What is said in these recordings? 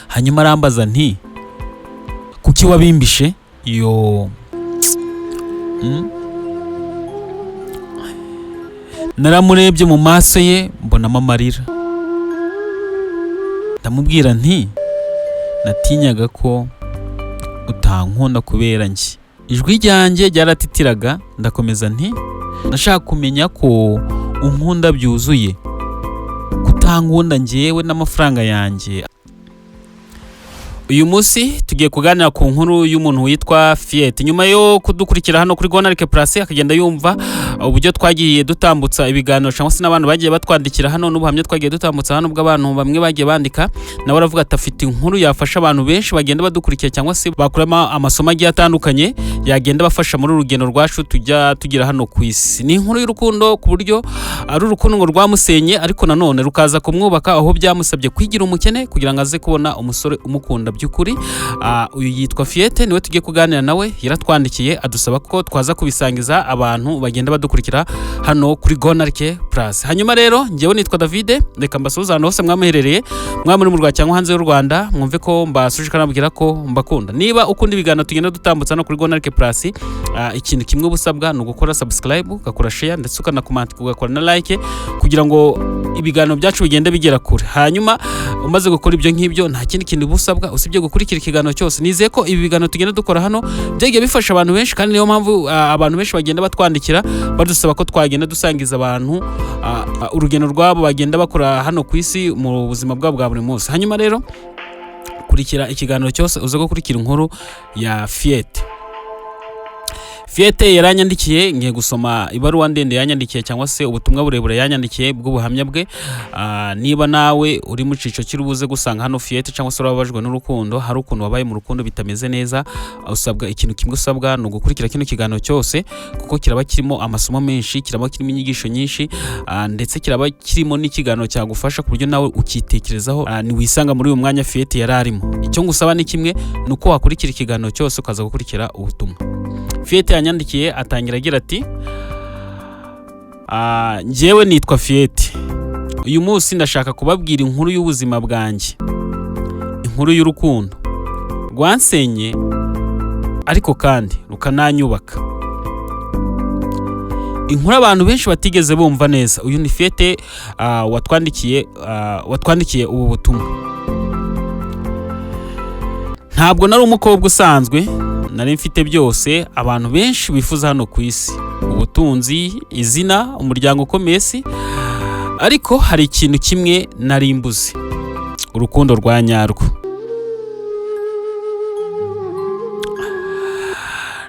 hanyuma arambaza nti kuki wabimbishe yo. Naramurebye mu maso ye mbonamo amarira, ndamubwira nti natinyaga ko utankunda kubera njye. Ijwi ryanjye ryaratitiraga, ndakomeza nti nashaka kumenya ko unkunda byuzuye, kutankunda njyewe n'amafaranga yanjye. Uyu munsi tugiye kuganira ku nkuru y'umuntu witwa Fiete. Nyuma yo kudukurikira hano kuri Gonarike Plus akagenda yumva uburyo twagiye dutambutsa ibiganiro cyangwa se n'abantu bagiye batwandikira hano n'ubuhamya twagiye dutambutsa hano bw'abantu bamwe bagiye bandika, nawe aravuga ati afite inkuru yafasha abantu benshi bagenda badukurikira cyangwa se bakuramo amasomo agiye atandukanye yagenda bafasha muri urugendo rwacu tujya tugira hano ku isi. Ni inkuru y'urukundo ku buryo ari urukundo ngo rwamusenye ariko nanone rukaza kumwubaka aho byamusabye kwigira umukene kugira ngo aze kubona umusore umukunda by'ukuri. Uyu yitwa Fiete, niwe tugiye kuganira nawe. Yaratwandikiye adusaba ko twaza kubisangiza abantu bagenda badukurikira hano kuri Gonarike Plus. Hanyuma rero njyewe nitwa David, reka mbasuhuza hano hose mwamuherereye, mwamuri mu Rwanda cyangwa hanze y'u Rwanda, mwumve ko mbasuje kanabwira ko mbakunda. Niba ukunda ibiganiro tugenda dutambutsa no kuri Gonarike Plus, ikintu kimwe busabwa ni ugukora subscribe, ugakora share ndetse ukanakomanta, ugakora na like kugira ngo ibiganiro byacu bigende bigera kure. Hanyuma umaze gukora ibyo nk'ibyo nta kindi kintu busabwa usibye gukurikira ikiganiro cyose. Nizeye ko ibi biganiro tugenda dukora hano byagiye bifasha abantu benshi, kandi niyo mpamvu abantu benshi bagenda batwandikira badusaba ko twagenda dusangiza abantu urugendo rwabo bagenda bakora hano ku isi mu buzima bwabo bwa buri munsi. Hanyuma rero kurikira ikiganiro cyose uze gukurikira inkuru ya Fiete. Fiete yaranyandikiye, ngiye gusoma ibaruwa ndende yanyandikiye cyangwa se ubutumwa burebure yanyandikiye bw'ubuhamya bwe. Niba nawe uri mu cico kirubuze gusanga hano Fiete cyangwa se urababajwe n'urukundo, hari ukuntu wabaye mu rukundo bitameze neza, usabwa ikintu kimwe usabwa ni ugukurikira kino kiganiro cyose kuko kiraba kirimo amasomo menshi, kiraba kirimo inyigisho nyinshi, ndetse kiraba kirimo n'ikiganiro cyagufasha ku buryo nawe ukitekerezaho ni wisanga muri uyu mwanya Fiete yararimo. Icyo ngusaba ni kimwe, nuko wakurikira ikiganiro cyose ukaza gukurikira ubutumwa. Fiete yanyandikiye atangira agira ati njyewe nitwa Fiete, uyu munsi ndashaka kubabwira inkuru y'ubuzima bwanjye, inkuru y'urukundo rwansenye ariko kandi rukananyubaka, inkuru abantu benshi batigeze bumva neza. Uyu ni Fiete watwandikiye ubu butumwa. Ntabwo nari umukobwa usanzwe, nari mfite byose abantu benshi bifuza hano ku isi: ubutunzi, izina, umuryango ukomeye si, ariko hari ikintu kimwe nari mbuze: urukundo rwa nyarwo.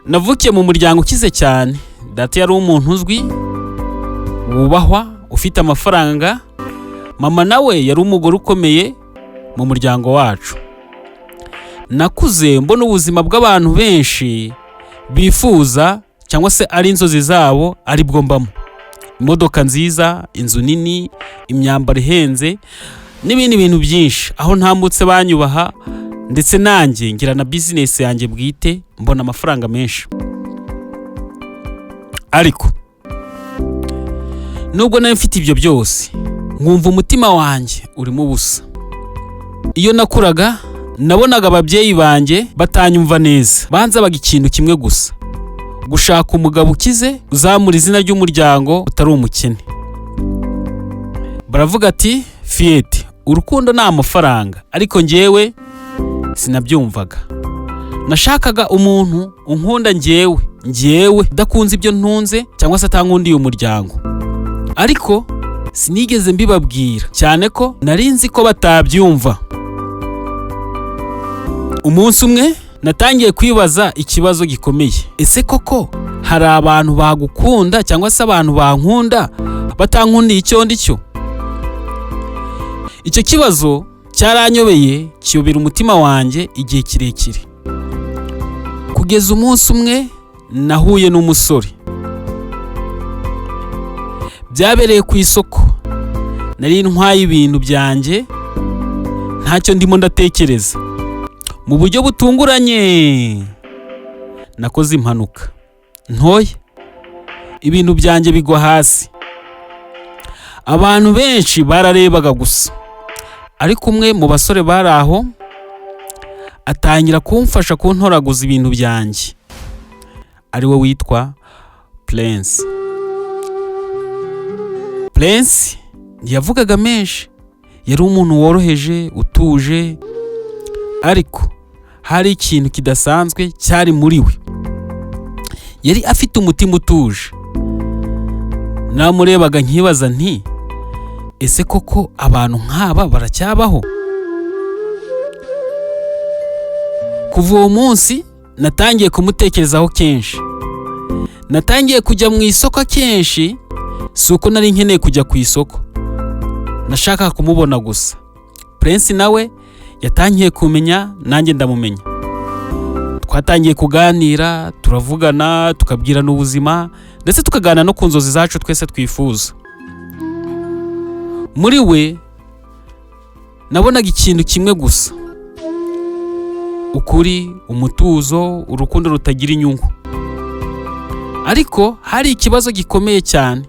Navukiye mu muryango ukize cyane, data yari umuntu uzwi, wubahwa, ufite amafaranga. Mama nawe yari umugore ukomeye mu muryango wacu. Nakuze mbona ubuzima bw'abantu benshi bifuza cyangwa se ari inzozi zabo ari bwo mbamo: imodoka nziza, inzu nini, imyambaro ihenze n'ibindi bintu byinshi. Aho ntambutse banyubaha, ndetse nanjye ngira na business yanjye bwite, mbona amafaranga menshi. Ariko nubwo nari mfite ibyo byose, nkumva umutima wanjye urimo ubusa. Iyo nakuraga nabonaga ababyeyi banjye batanyumva neza, banzabaga ikintu kimwe gusa: gushaka umugabo ukize uzamura izina ry'umuryango utari umukene. Baravuga ati Fiete, urukundo ni amafaranga, ariko njyewe sinabyumvaga. Nashakaga umuntu unkunda njyewe udakunze ibyo ntunze cyangwa se atankundiye umuryango, ariko sinigeze mbibabwira cyane ko nari nzi ko batabyumva. Umunsi umwe natangiye kwibaza ikibazo gikomeye: ese koko hari abantu bagukunda cyangwa se abantu bankunda batankundiye icyo ndicyo? Icyo kibazo cyaranyobeye, kiyobera umutima wanjye igihe kirekire, kugeza umunsi umwe nahuye n'umusore. Byabereye ku isoko, nari ntwaye ibintu byanjye ntacyo ndimo ndatekereza. Mu buryo butunguranye nakoze impanuka ntoya, ibintu byanjye bigwa hasi. Abantu benshi bararebaga gusa, ariko umwe mu basore bari aho atangira kumfasha kuntoraguza ibintu byanjye, ari we witwa Prince. Prince ntiyavugaga menshi, yari umuntu woroheje, utuje, ariko hari ikintu kidasanzwe cyari muri we. Yari afite umutima utuje. Namurebaga nkibaza nti, ese koko abantu nk'aba baracyabaho? Kuva uwo munsi natangiye kumutekerezaho kenshi. Natangiye kujya mu isoko kenshi, si uko nari nkeneye kujya ku isoko, nashakaga kumubona gusa. Prince nawe yatangiye kumenya, nanjye ndamumenya. Twatangiye kuganira, turavugana, tukabwirana ubuzima, ndetse tukaganira no ku nzozi zacu twese twifuza. Muri we nabonaga ikintu kimwe gusa: ukuri, umutuzo, urukundo rutagira inyungu. Ariko hari ikibazo gikomeye cyane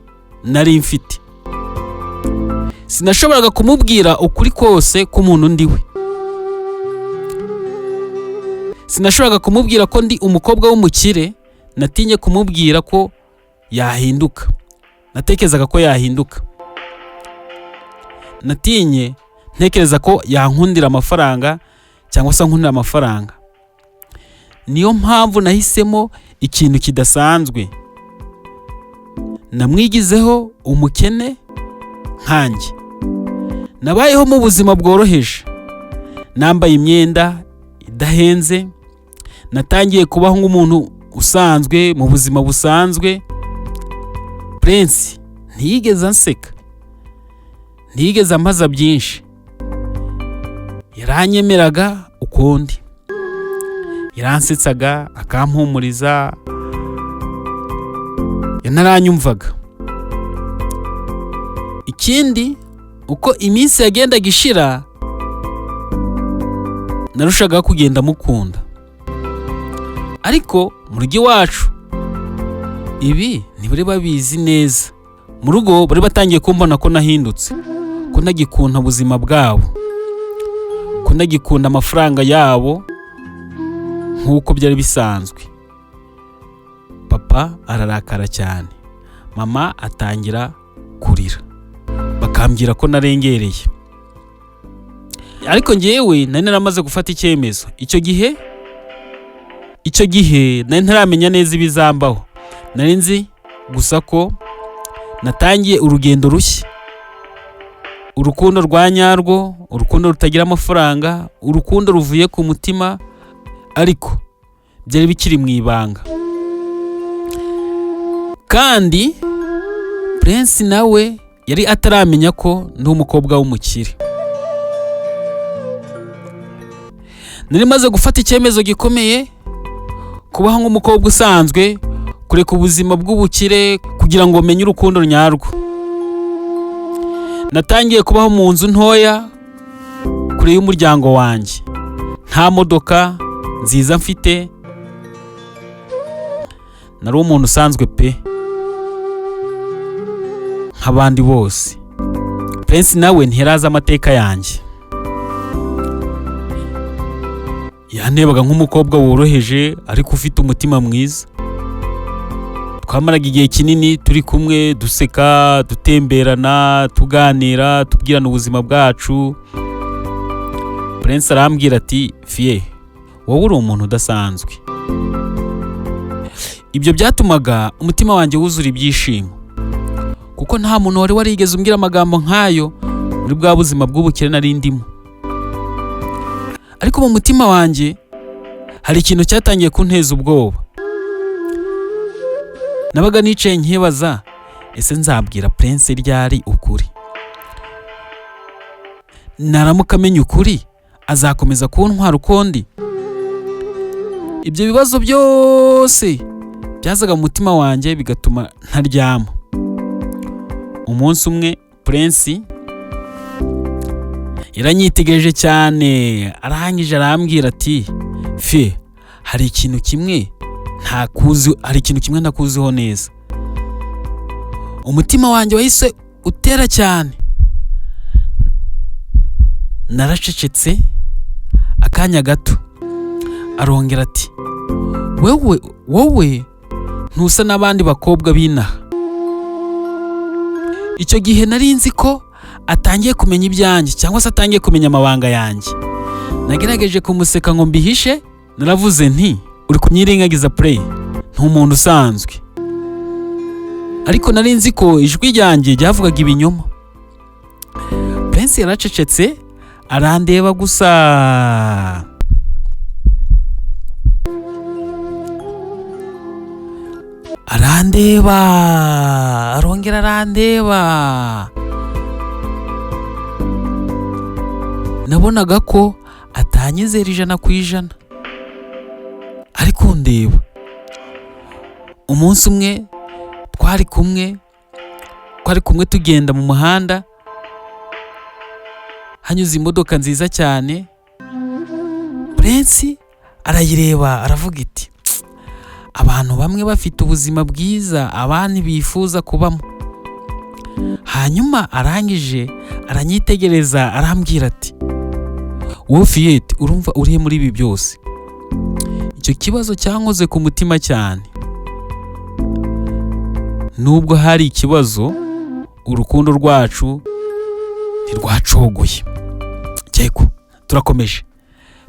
nari mfite. Sinashoboraga kumubwira ukuri kose k'umuntu ndiwe. Sinashoboraga kumubwira ko ndi umukobwa w'umukire. Natinye kumubwira ko yahinduka. Natekerezaga ko yahinduka. Natinye ntekereza ko yankundira amafaranga cyangwa se nkundira amafaranga. Niyo mpamvu nahisemo ikintu kidasanzwe. Namwigizeho umukene nkanjye. Nabayeho mu buzima bworoheje, nambaye imyenda idahenze. Natangiye kubaho nk'umuntu usanzwe mu buzima busanzwe. Prince ntiyigeze anseka, ntiyigeze ambaza byinshi. Yaranyemeraga ukundi, yaransetsaga, akampumuriza, yanaranyumvaga. Ikindi, uko iminsi yagendaga ishira, narushaga kugenda mukunda. Ariko mu rugo iwacu ibi ntibari babizi neza. Mu rugo bari batangiye kumbona ko nahindutse, ko ntagikunda ubuzima bwabo, ko ntagikunda amafaranga yabo nk'uko byari bisanzwe. Papa ararakara cyane, mama atangira kurira, bakambwira ko narengereye. Ariko njyewe nari naramaze gufata icyemezo. Icyo gihe nari ntaramenya neza ibizambaho. Nari nzi gusa ko natangiye urugendo rushya, urukundo rwa nyarwo, urukundo rutagira amafaranga, urukundo ruvuye ku mutima, ariko byari bikiri mu ibanga. Kandi Prince nawe yari ataramenya ko ndi umukobwa w'umukire. Nari maze gufata icyemezo gikomeye, kubaho nk'umukobwa usanzwe, kureka ubuzima bw'ubukire kugira ngo menye urukundo nyarwo. Natangiye kubaho mu nzu ntoya kure y'umuryango wanjye, nta modoka nziza mfite. Nari umuntu usanzwe pe, nk'abandi bose. Prince nawe ntiyarazi amateka yanjye. Yantebaga nk'umukobwa woroheje ariko ufite umutima mwiza. Twamaraga igihe kinini turi kumwe, duseka, dutemberana, tuganira, tubwirana ubuzima bwacu. Prince arambwira ati, "Fie, wowe uri umuntu udasanzwe." Ibyo byatumaga umutima wanjye wuzura ibyishimo, kuko nta muntu wari warigeze umbwira amagambo nk'ayo muri bwa buzima bw'ubukire nari ndimo. Ariko mu mutima wanjye hari ikintu cyatangiye kunteza ubwoba. Nabaga nicaye nkibaza, ese nzabwira Prince ryari ukuri? Naramuka amenye ukuri, azakomeza kuntwara ukundi? Ibyo bibazo byose byazaga mu mutima wanjye bigatuma ntaryama. Umunsi umwe Prince yaranyitegereje cyane, arahangije arambwira ati, "Fie, hari ikintu kimwe ntakuziho neza." Umutima wanjye wahise utera cyane. Naracecetse akanya gato, arongera ati wowe ntusa n'abandi bakobwa b'inaha. Icyo gihe nari nzi ko atangiye kumenya ibyanjye cyangwa se atangiye kumenya amabanga yanjye. Nagerageje kumuseka ngo mbihishe, naravuze nti uri kumyirengagiza Play, ntumuntu usanzwe. Ariko nari nzi ko ijwi ryanjye ryavugaga ibinyoma. Prince yaracecetse arandeba gusa. Arongera arandeba. Nabonaga ko atanyizera 100%, ariko ndeba. Umunsi umwe twari kumwe tugenda mu muhanda, hanyuze imodoka nziza cyane. Prince arayireba aravuga iti abantu bamwe bafite ubuzima bwiza abandi bifuza kubamo. Hanyuma arangije aranyitegereza arambwira ati wowe Fiete, urumva urihe muri ibi byose? Icyo kibazo cyankoze ku mutima cyane. Nubwo hari ikibazo, urukundo rwacu ntirwacogoye.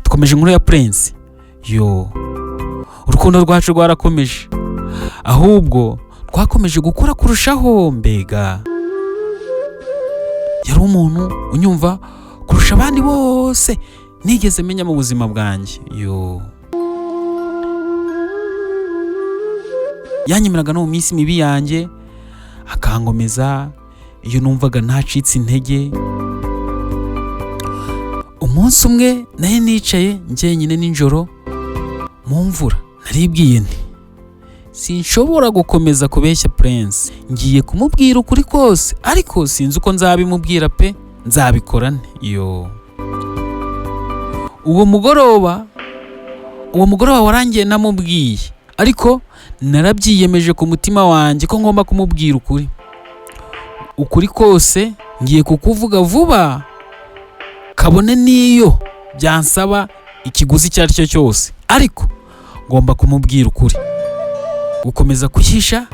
Dukomeje inkuru ya Prince. Urukundo rwacu rwarakomeje, ahubwo twakomeje gukura kurushaho. Mbega yari umuntu unyumva kurusha abandi bose nigeze menya mu buzima bwanjye. Yanyemeraga no mu minsi mibi yanjye, akangomeza iyo numvaga ntacitse intege. Umunsi umwe nari nicaye njyenyine nijoro mu mvura, naribwiye nti sinshobora gukomeza kubeshya Prince, ngiye kumubwira ukuri kose, ariko sinzi uko nzabimubwira pe, nzabikora nte. Uwo mugoroba warangiye namubwiye, ariko narabyiyemeje ku mutima wanjye ko ngomba kumubwira ukuri kose. Ngiye kukuvuga vuba, kabone niyo byansaba ikiguzi icyo ari cyo cyose, ariko ngomba kumubwira ukuri. Gukomeza kuhisha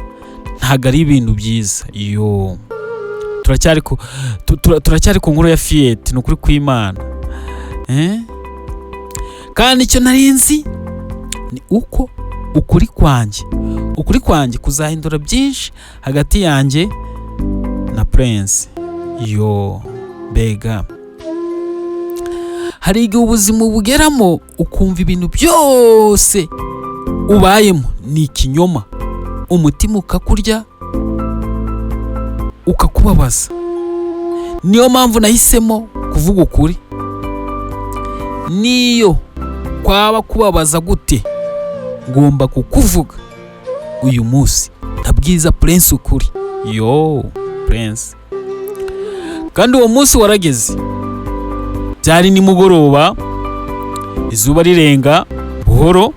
ntago ari ibintu byiza. Turacyari ku nkuru ya Fiete, n'ukuri kw'Imana. Kandi icyo nari nzi ni uko ukuri kwanjye kuzahindura byinshi hagati yanjye na Prince. Mbega hari igihe ubuzima bugeramo ukumva ibintu byose ubayemo ni ikinyoma, umutima ukakurya ukakubabaza. Niyo mpamvu nahisemo kuvuga ukuri, niyo kwaba kubabaza gute ngomba kukuvuga uyu munsi. Ndabwiza Prince ukuri. Prince. Kandi uwo munsi warageze. Byari nimugoroba, izuba rirenga buhoro,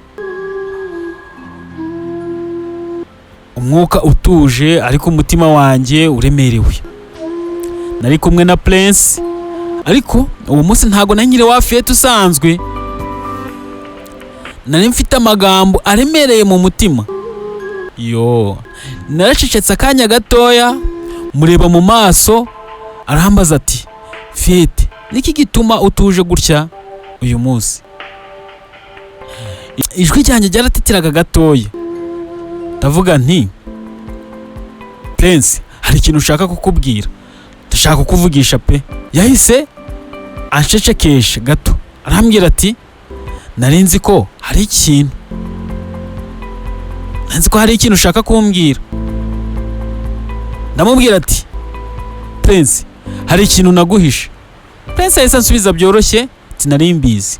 umwuka utuje, ariko umutima wanjye uremerewe. Nari kumwe na Prince, ariko uwo munsi ntago nanyire wa Fiete usanzwe. Nari mfite amagambo aremereye mu mutima. Naracecetse akanya gatoya, mureba mu maso, arambaza ati Fiete, niki gituma utuje gutya uyu munsi? Ijwi ryanjye ryaratitiraga gatoya. Ndavuga nti Prince, hari ikintu ushaka kukubwira, ndashaka kukuvugisha pe. Yahise anshecekesha gato, arambwira ati nari nzi ko hari ikintu ushaka kumbwira. Ndamubwira ati Prince, hari ikintu naguhishe. Prince yahise ansubiza byoroshye ati nari mbizi.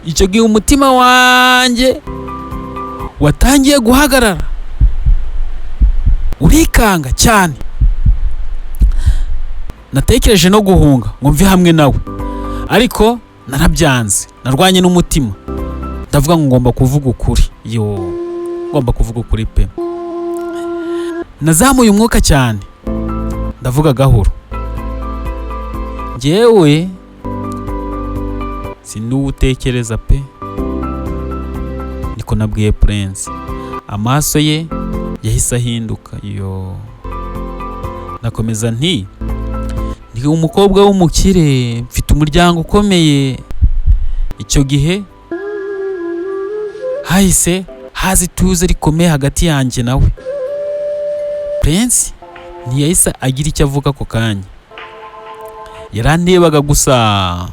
Icyo gihe umutima wanjye watangiye guhagarara, urikanga cyane. Natekereje no guhunga ngo mve hamwe nawe, ariko narabyanze. Narwanye n'umutima, ndavuga ngo ngomba kuvuga ukuri. Ngomba kuvuga ukuri pe. Nazamuye umwuka cyane, ndavuga gahoro. Njyewe sinuwutekereza pe, niko nabwiye Prince. Amaso ye yahise ahinduka. Ndakomeza nti ndi umukobwa w'umukire, mfite umuryango ukomeye. Icyo gihe hahise haza ituze rikomeye hagati yanjye nawe. Prince ntiyahise agira icyo avuga ako kanya, yarandebaga gusa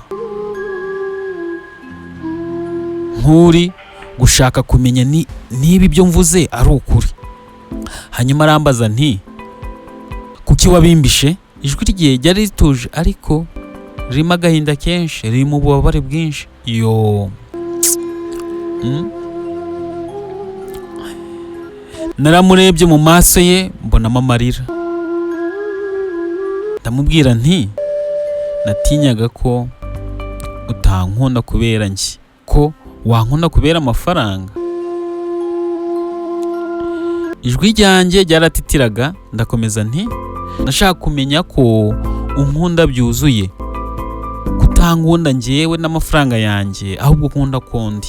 nk'uri gushaka kumenya niba ibyo mvuze ari ukuri. Hanyuma arambaza nti kuki wabimbishe? Ijwi rye ryari rituje ariko ririmo agahinda kenshi, ririmo ububabare bwinshi. Naramurebye mu maso ye mbonamo amarira. Ndamubwira nti natinyaga ko utankunda kubera njye, ko wankunda kubera amafaranga. Ijwi ryanjye ryaratitiraga. Ndakomeza nti nashaka kumenya ko unkunda byuzuye, kutankunda njyewe n'amafaranga yanjye, ahubwo ukunda kondi.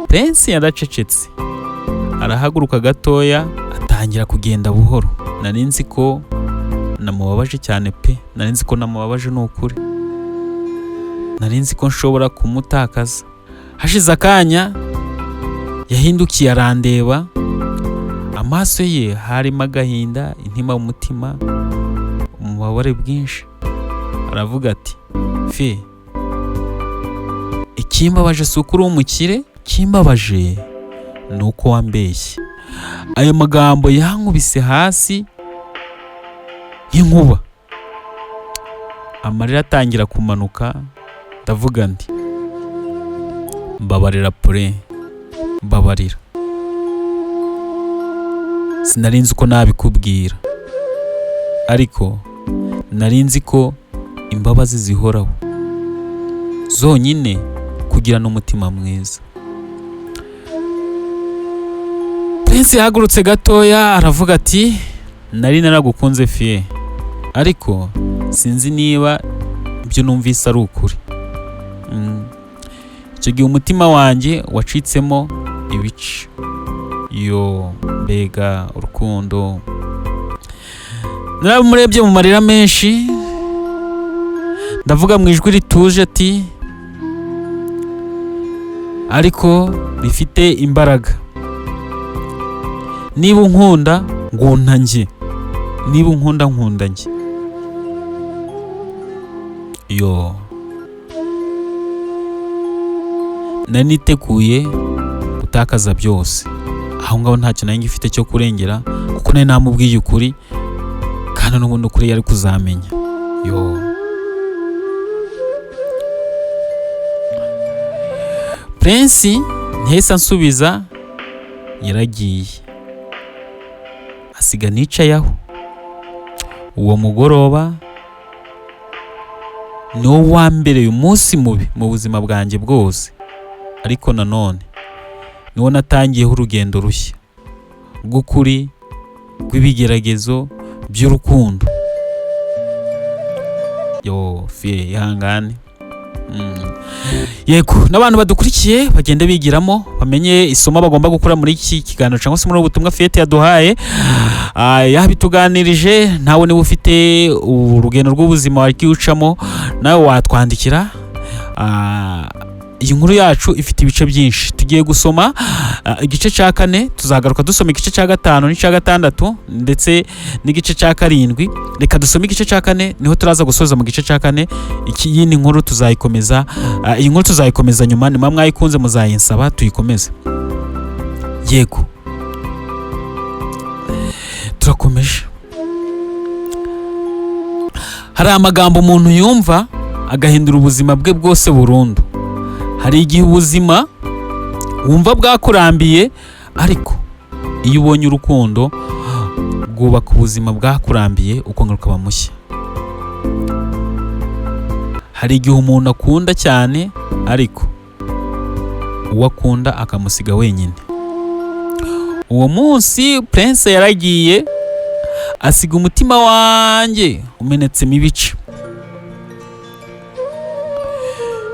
Prince yaracecetse, arahaguruka gatoya atangira kugenda buhoro. Nari nzi ko namubabaje cyane pe, nari nzi ko namubabaje n'ukuri, nari nzi ko nshobora kumutakaza. Hashize akanya yahindukiye arandeba, amaso ye harimo agahinda, intima mu mutima, umubabare bwinshi. Aravuga ati fe, ikimbabaje si uko uri umukire, ikimbabaje ni uko wambeshye. Ayo magambo yankubise hasi nk'inkuba, amarira atangira kumanuka. Ndavuga nti mbabarira Pure, mbabarira, sinari nzi uko nabikubwira, ariko nari nzi ko imbabazi zihoraho zonyine kugira n'umutima mwiza. Prince yahagurutse gatoya aravuga ati nari naragukunze fie, ariko sinzi niba ibyo numvise ari ukuri. Icyo gihe umutima wanjye wacitsemo ibice. Mbega urukundo. Naramurebye mu marira menshi, ndavuga mu ijwi rituje ati ariko rifite imbaraga, niba unkunda ngunda njye, niba unkunda nkunda njye. Nari niteguye gutakaza byose, aho ngaho ntacyo nari ngifite cyo kurengera, kuko nari namubwiye ukuri, kandi n'ubundi ukuri yari kuzamenya. Prince ntihise ansubiza, yaragiye asiga nicaye aho. Uwo mugoroba niwo wambereye umunsi mubi mu buzima bwanjye bwose, ariko nanone niwo natangiyeho urugendo rushya rw'ukuri, rw'ibigeragezo by'urukundo. Fie ihangane. Yego, n'abantu badukurikiye bagende bigiramo, bamenye isomo bagomba gukora muri iki kiganiro cyangwa se muri ubu butumwa Fiete yaduhaye. Yabituganirije. Nawe niba ufite urugendo rw'ubuzima wagiye ucamo, nawe watwandikira. Iyi nkuru yacu ifite ibice byinshi. Tugiye gusoma igice cya 4, tuzagaruka dusoma igice cya 5 n'icya 6 ndetse n'igice cya 7. Reka dusome igice cya 4, niho turaza gusoza mu gice cya 4. Iyi nkuru tuzayikomeza, iyi nkuru tuzayikomeza nyuma. Nimba mwayikunze muzayinsaba tuyikomeze. Yego, turakomeje. Hari amagambo umuntu yumva agahindura ubuzima bwe bwose burundu. Hari igihe ubuzima wumva bwakurambiye, ariko iyo ubonye urukundo bwubaka ubuzima bwakurambiye ukongera ukaba mushya. Hari igihe umuntu akunda cyane, ariko uwo akunda akamusiga wenyine. Uwo munsi Prince yaragiye asiga umutima wanjye umenetsemo ibice.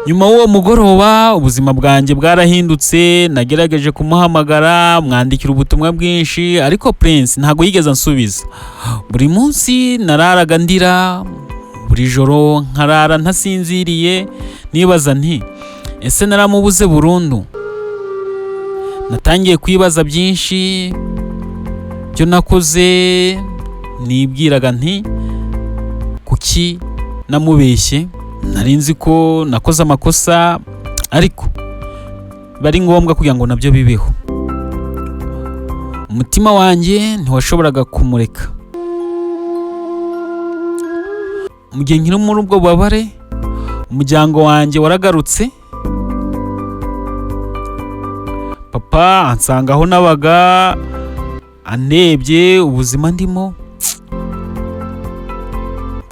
nyuma w'uwo mugoroba ubuzima bwanjye bwarahindutse. Nagerageje kumuhamagara, mwandikira ubutumwa bwinshi, ariko Prince ntabwo yigeze ansubiza. Buri munsi nararaga ndira, buri joro nkarara ntasinziriye nibaza nti ese naramubuze burundu. Natangiye kwibaza byinshi byo nakoze, nibwiraga nti kuki namubeshye. Nari nzi ko nakoze amakosa, ariko bari ngombwa kugira ngo nabyo bibeho. Umutima wanjye ntiwashoboraga kumureka. Mu gihe nkiri muri ubwo bubabare, umuryango wanjye waragarutse. Papa ansanga aho nabaga, anebye ubuzima ndimo,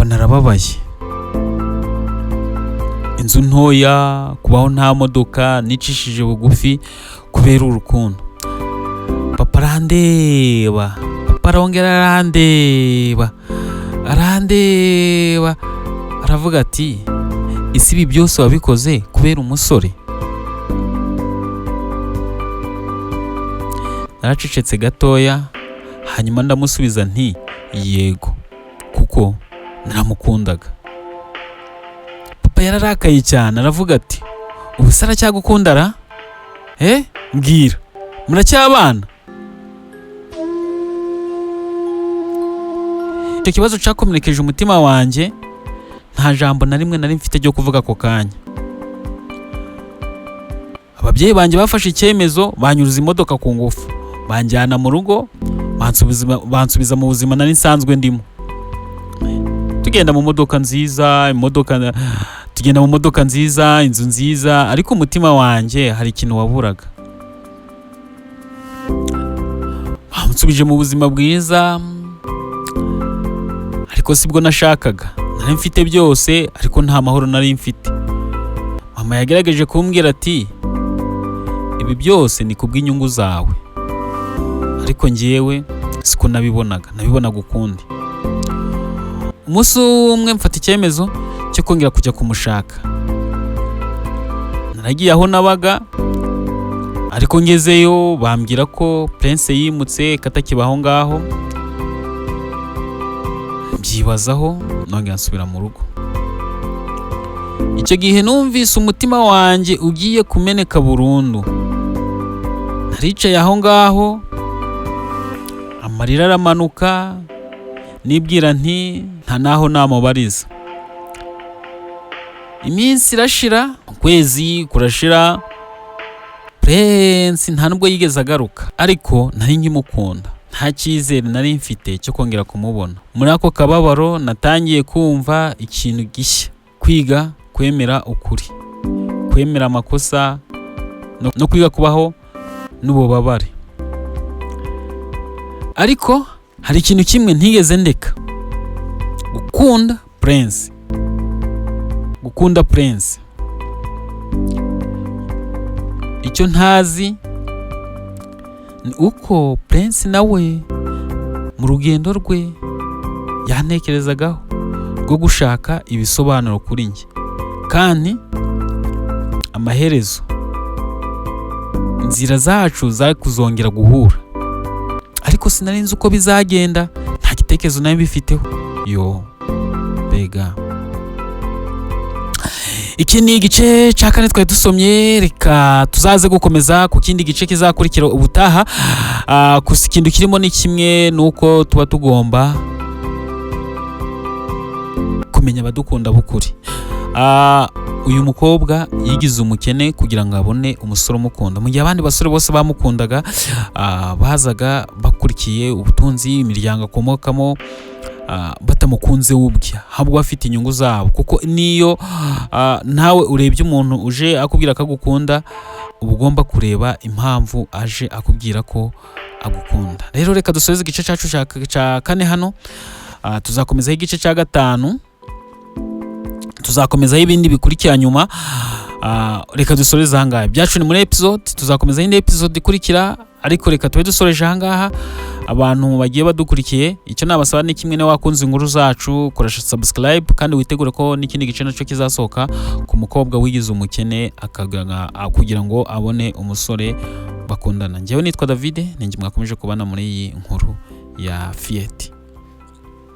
narababaye. Inzu ntoya, kubaho nta modoka, nicishije bugufi kubera urukundo. Papa arandeba, papa arongera arandeba, aravuga ati ese ibi byose wabikoze kubera umusore? Naracecetse gatoya, hanyuma ndamusubiza nti yego, kuko naramukundaga. Papa yararakaye cyane, aravuga ati ubu se aracyagukunda ra? Mbwira, muracyabana? Icyo kibazo cyakomerekeje umutima wanjye, nta jambo na rimwe nari mfite ryo kuvuga ako kanya. Ababyeyi banjye bafashe icyemezo, banyuruza imodoka ku ngufu, banjyana mu rugo, bansubiza mu buzima nari nsanzwe ndimo. Tugenda mu modoka nziza, inzu nziza, ariko umutima wanjye hari ikintu waburaga. Bansubije mu buzima bwiza, ariko sibwo nashakaga. Nari mfite byose, ariko nta mahoro nari mfite. Mama yagerageje kumbwira ati ibi byose ni kubw'inyungu zawe, ariko njyewe siko nabibonaga ukundi. Umunsi umwe mfata icyemezo cyo kongera kujya kumushaka. Naragiye aho nabaga, ariko ngezeyo bambwira ko Prince yimutse, katakiba aho ngaho. Mbyibazaho, nongera nsubira mu rugo. Icyo gihe numvise umutima wanjye ugiye kumeneka burundu. Naricaye aho ngaho, amarira aramanuka, nibwira nti nta naho namubariza. Iminsi irashira, ukwezi kurashira, Prince nta nubwo yigeze agaruka, ariko nari nkimukunda. Nta cyizere nari mfite cyo kongera kumubona. Muri ako kababaro natangiye kumva ikintu gishya, kwiga kwemera ukuri, kwemera amakosa, no kwiga kubaho n'ububabare. Ariko hari ikintu kimwe ntigeze ndeka: gukunda Prince. Icyo ntazi ni uko Prince nawe mu rugendo rwe yantekerezagaho rwo gushaka ibisobanuro kuri njye, kandi amaherezo inzira zacu zari kuzongera guhura. Ariko sinari nzi uko bizagenda, nta gitekerezo nari bifiteho. Bega. Iki ni igice cya kane twari dusomye, reka tuzaze gukomeza ku kindi gice kizakurikira ubutaha. Gusa ikintu kirimo ni kimwe, nuko tuba tugomba kumenya abadukunda b'ukuri. Uyu mukobwa yigize umukene kugira ngo abone umusore umukunda, mu gihe abandi basore bose bamukundaga bazaga bakurikiye ubutunzi, imiryango akomokamo, batamukunze ubwe, ahubwo bafite inyungu zabo. Kuko niyo nawe urebye umuntu uje akubwira ko agukunda, uba ugomba kureba impamvu aje akubwira ko agukunda. Rero reka dusoreze igice cyacu cya kane hano. Tuzakomezaho igice cya gatanu, tuzakomezaho ibindi bikurikira nyuma. Reka dusoreze ahangaha. Byacu ni muri episode, tuzakomeza indi episode ikurikira, ariko reka tube dusoreje ahangaha. abantu bagiye badukurikiye, icyo nabasaba ni kimwe, niba wakunze inkuru zacu koresha subscribe kandi witegure ko n'ikindi gice nacyo kizasohoka ku mukobwa wigize umukene kugira ngo abone umusore bakundana. Njyewe nitwa David, ninjye mwakomeje kubana muri iyi nkuru ya Fiet.